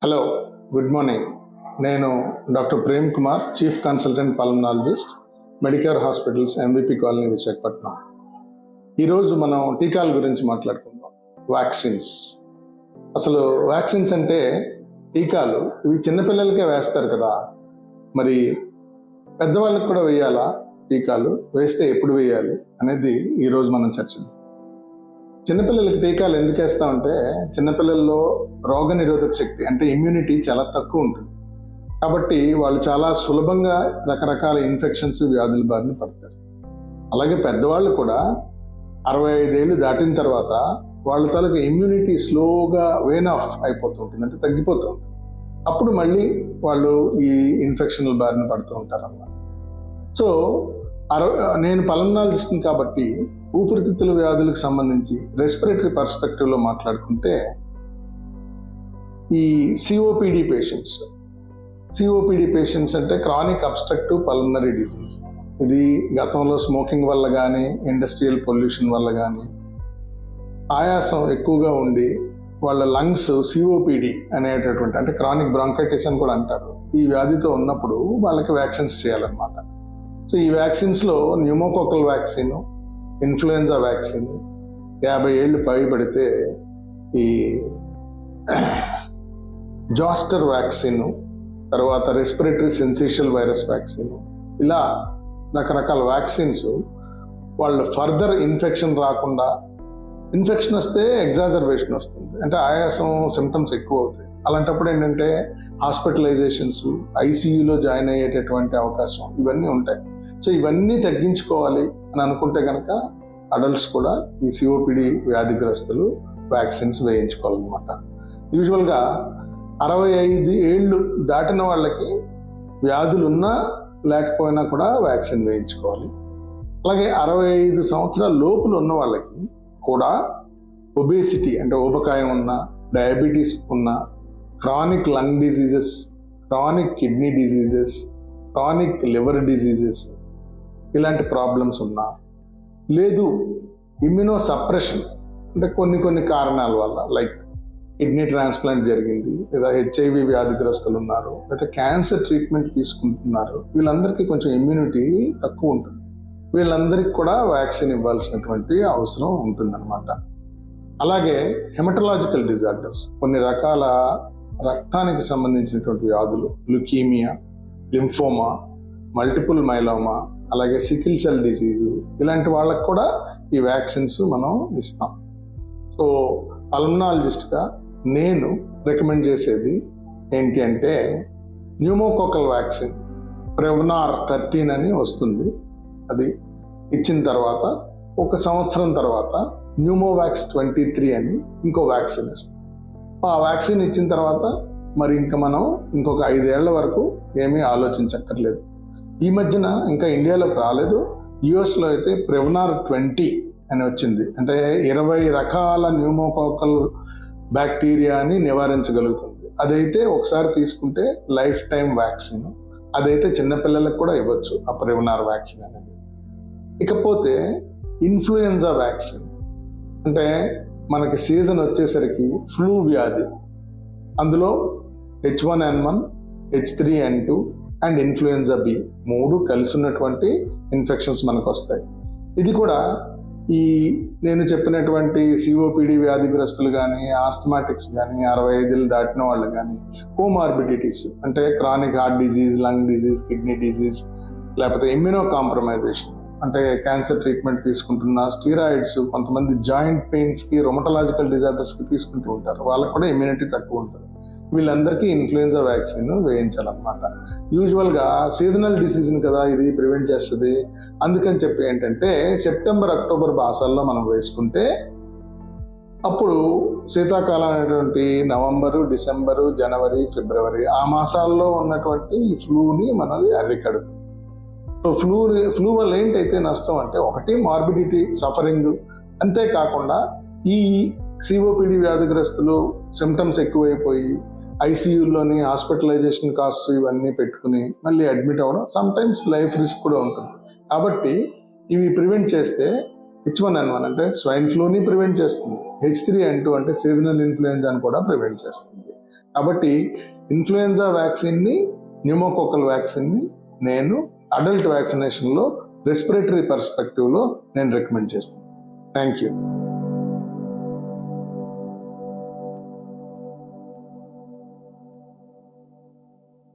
Hello, good morning. నేను doctor Prem Kumar, chief consultant pulmonologist, Medicare hospitals, MVP colony, Visakhapatnam. ఈరోజు మనం టీకాల గురించి మాట్లాడుకుందాం. వ్యాక్సిన్స్. అసలు వ్యాక్సిన్స్ అంటే టీకాలు ఇవి చిన్నపిల్లలకే వేస్తారు కదా, మరి పెద్దవాళ్ళకి కూడా వేయాలా టీకాలు? వేస్తే ఎప్పుడు వేయాలి అనేది ఈరోజు మనం చర్చిద్దాం. చిన్నపిల్లలకి టీకాలు ఎందుకు వేస్తామంటే చిన్నపిల్లల్లో రోగ నిరోధక శక్తి అంటే ఇమ్యూనిటీ చాలా తక్కువ ఉంటుంది. కాబట్టి వాళ్ళు చాలా సులభంగా రకరకాల ఇన్ఫెక్షన్స్, వ్యాధుల బారిన పడతారు. అలాగే పెద్దవాళ్ళు కూడా 65 ఏళ్ళు దాటిన తర్వాత వాళ్ళ తాలూకు ఇమ్యూనిటీ స్లోగా వేన్ ఆఫ్ అయిపోతూ ఉంటుంది, అంటే తగ్గిపోతూ ఉంటుంది. అప్పుడు మళ్ళీ వాళ్ళు ఈ ఇన్ఫెక్షన్ల బారిన పడుతూ ఉంటారు అన్నమాట. సో నేను పల్మనాలజిస్ట్ని కాబట్టి ఊపిరితిత్తుల వ్యాధులకు సంబంధించి రెస్పిరేటరీ పర్స్పెక్టివ్లో మాట్లాడుకుంటే ఈ సిఓపిడి పేషెంట్స్ అంటే క్రానిక్ అబ్స్ట్రక్టివ్ పల్మనరీ డిసీజ్. ఇది గతంలో స్మోకింగ్ వల్ల కానీ, ఇండస్ట్రియల్ పొల్యూషన్ వల్ల కానీ ఆయాసం ఎక్కువగా ఉండి వాళ్ళ లంగ్స్ సిఓపిడి అనేటటువంటి అంటే క్రానిక్ బ్రాంకైటిస్ అని కూడా అంటారు, ఈ వ్యాధితో ఉన్నప్పుడు వాళ్ళకి వ్యాక్సిన్స్ చేయాలన్నమాట. సో ఈ వ్యాక్సిన్స్లో న్యూమోకోకల్ వ్యాక్సిన్, ఇన్ఫ్లుయెంజా వ్యాక్సిన్, 50 ఏళ్ళు పైబడితే ఈ జాస్టర్ వ్యాక్సిన్, తర్వాత రెస్పిరేటరీ సెన్సేషియల్ వైరస్ వ్యాక్సిన్, ఇలా రకరకాల వ్యాక్సిన్స్ వాళ్ళు ఫర్దర్ ఇన్ఫెక్షన్ రాకుండా, ఇన్ఫెక్షన్ వస్తే ఎగ్జాజర్బేషన్ వస్తుంది, అంటే ఆయాసం సిమ్టమ్స్ ఎక్కువ అవుతాయి. అలాంటప్పుడు ఏంటంటే హాస్పిటలైజేషన్స్, ఐసీయూలో జాయిన్ అయ్యేటటువంటి అవకాశం ఇవన్నీ ఉంటాయి. సో ఇవన్నీ తగ్గించుకోవాలి అని అనుకుంటే కనుక అడల్ట్స్ కూడా ఈ సిఓపిడి వ్యాధిగ్రస్తులు వ్యాక్సిన్స్ వేయించుకోవాలన్నమాట. యూజువల్గా 65 ఏళ్ళు దాటిన వాళ్ళకి వ్యాధులు ఉన్నా లేకపోయినా కూడా వ్యాక్సిన్ వేయించుకోవాలి. అలాగే 65 సంవత్సరాల లోపులు ఉన్న వాళ్ళకి కూడా ఒబేసిటీ అంటే ఊబకాయం ఉన్న, డయాబెటీస్ ఉన్న, chronic lung diseases, chronic kidney diseases, chronic liver diseases, ఇలాంటి ప్రాబ్లమ్స్ ఉన్నా, లేదు ఇమ్యూనో సప్రెషన్ అంటే కొన్ని కారణాల వల్ల, లైక్ కిడ్నీ ట్రాన్స్ప్లాంట్ జరిగింది, లేదా హెచ్ఐవి వ్యాధిగ్రస్తులు ఉన్నారు, లేదా క్యాన్సర్ ట్రీట్మెంట్ తీసుకుంటున్నారు, వీళ్ళందరికీ కొంచెం ఇమ్యూనిటీ తక్కువ ఉంటుంది. వీళ్ళందరికీ కూడా వ్యాక్సిన్ ఇవ్వాల్సినటువంటి అవసరం ఉంటుందన్నమాట. అలాగే హెమటలాజికల్ డిజార్డర్స్, కొన్ని రకాల రక్తానికి సంబంధించినటువంటి వ్యాధులు, లుకీమియా, లింఫోమా, మల్టిపుల్ మైలోమా, అలాగే సికిల్ సెల్ డిసీజు, ఇలాంటి వాళ్ళకు కూడా ఈ వ్యాక్సిన్స్ మనం ఇస్తాం. సో పల్మనాలజిస్ట్గా నేను రికమెండ్ చేసేది ఏంటి అంటే న్యూమోకోకల్ వ్యాక్సిన్ ప్రెవనార్ 13 అని వస్తుంది. అది ఇచ్చిన తర్వాత 1 సంవత్సరం తర్వాత న్యూమోవాక్స్ 23 అని ఇంకో వ్యాక్సిన్ ఇస్తాం. ఆ వ్యాక్సిన్ ఇచ్చిన తర్వాత మరి ఇంకా మనం ఇంకొక 5 ఏళ్ల వరకు ఏమీ ఆలోచించక్కర్లేదు. ఈ మధ్యన ఇంకా ఇండియాలోకి రాలేదు, యుఎస్లో అయితే ప్రెవనార్ 20 అని వచ్చింది, అంటే 20 రకాల న్యూమోకోకల్ బ్యాక్టీరియాని నివారించగలుగుతుంది. అదైతే ఒకసారి తీసుకుంటే లైఫ్ టైం వ్యాక్సిన్. అదైతే చిన్నపిల్లలకు కూడా ఇవ్వచ్చు ఆ ప్రెవనార్ వ్యాక్సిన్ అనేది. ఇకపోతే ఇన్ఫ్లుయెంజా వ్యాక్సిన్ అంటే మనకి సీజన్ వచ్చేసరికి ఫ్లూ వ్యాధి, అందులో H1N1, H3N2 and influenza B 3 కలిసి ఉన్నటువంటి ఇన్ఫెక్షన్స్ మనకు వస్తాయి. ఇది కూడా ఈ నేను చెప్పినటువంటి సిఓపిడి వ్యాధిగ్రస్తులు కానీ, ఆస్థమాటిక్స్ కానీ, 65 ఏళ్ళు దాటిన వాళ్ళు కానీ, కోమార్బిడిటీస్ అంటే chronic heart disease, lung disease, kidney disease, లేకపోతే ఇమ్యూనో కాంప్రమైజేషన్ అంటే క్యాన్సర్ ట్రీట్మెంట్ తీసుకుంటున్న, స్టీరాయిడ్స్, కొంతమంది జాయింట్ పెయిన్స్కి, రొమటలాజికల్ డిజార్డర్స్కి తీసుకుంటూ ఉంటారు, వాళ్ళకు కూడా ఇమ్యూనిటీ తక్కువ ఉంటుంది. వీళ్ళందరికీ ఇన్ఫ్లుయెంజా వ్యాక్సిన్ వేయించాలన్నమాట. యూజువల్గా సీజనల్ డిసీజ్ని కదా ఇది ప్రివెంట్ చేస్తుంది. అందుకని చెప్పి ఏంటంటే సెప్టెంబర్, అక్టోబర్ మాసాల్లో మనం వేసుకుంటే అప్పుడు శీతాకాలం అనేటువంటి నవంబరు, డిసెంబరు, జనవరి, ఫిబ్రవరి ఆ మాసాల్లో ఉన్నటువంటి ఈ ఫ్లూని మనది అరికడుతుంది. సో ఫ్లూ వల్ల ఏంటైతే నష్టం అంటే ఒకటి మార్బిడిటీ, సఫరింగ్, అంతేకాకుండా ఈ సిఓపిడి వ్యాధిగ్రస్తులు సిమ్టమ్స్ ఎక్కువైపోయి ఐసీయూలోని హాస్పిటలైజేషన్ కాస్ట్ ఇవన్నీ పెట్టుకుని మళ్ళీ అడ్మిట్ అవ్వడం, సమ్టైమ్స్ లైఫ్ రిస్క్ కూడా ఉంటుంది. కాబట్టి ఇవి ప్రివెంట్ చేస్తే H1N1 అంటే స్వైన్ ఫ్లూని ప్రివెంట్ చేస్తుంది, H3N2 అంటే సీజనల్ ఇన్ఫ్లుయెంజాని కూడా ప్రివెంట్ చేస్తుంది. కాబట్టి ఇన్ఫ్లుయెన్జా వ్యాక్సిన్ని, న్యూమోకోకల్ వ్యాక్సిన్ని నేను అడల్ట్ వ్యాక్సినేషన్లో రెస్పిరేటరీ పర్స్పెక్టివ్లో నేను రికమెండ్ చేస్తాను. Thank you.